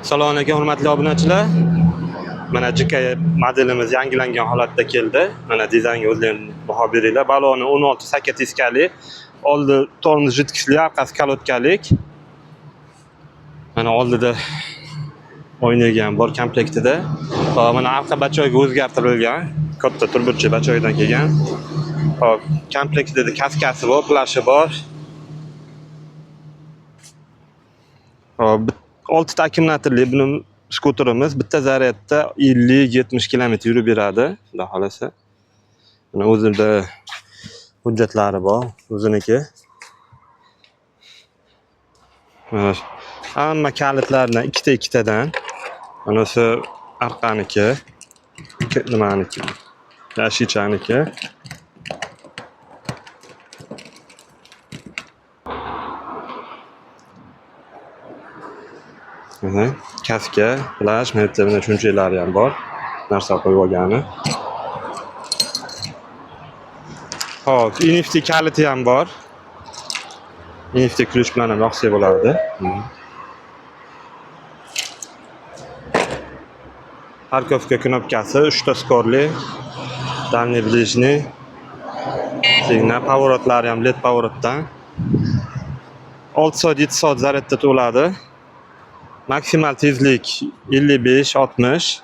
Assalomu alaykum hurmatli obunachilar. Mana JK modelimiz yangilangan holatda keldi. Mana dizaynga o'zlaringiz baho beringlar. Baloni 16 sakka teskali, oldi tormoz jitkichli, orqasi kalotkalik. Mana oldida o'ynagan ham bor komplektida. Hop, mana orqa bachoyga o'zgartirilgan, katta turburchi bachoydan kelgan. Hop, komplektida kaskasi bor, plashi bor. Hop, 6 ta akkumulyatorli buni skuterimiz bitta zaryadda 50-70 km yurib beradi, xudo xolasa. Mana o'zida hujjatlari bor, o'ziniki. Mana hamma kalitlardan ikkita-ikkitadan. Manasi orqaniki, nimaniki, yashichaniki. Mana kaska, flash, mana shunchaklari ham bor. Narsa qo'yib olgani. Hop, NFC kaliti ham bor. NFC ключ bilan ham yoqsa bo'lardi. Parkovka knopkasi, 3 ta skorli, dальний ближний. Signal pavorotlari ham LED pavorotdan. 6 soat 7 soat zaryadda to'ladi. Maksimal tezlik 55-60.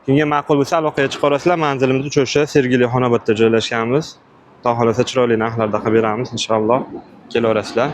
Kimga ma'qul bo'lsa aloqaga chiqarasizlar. Manzilimiz Ucho'sha, Sergeli Xonobodda joylashganmiz. Xudo xolasa chiroyli narxlarda qilib beramiz inshaalloh. Kelaverasizlar.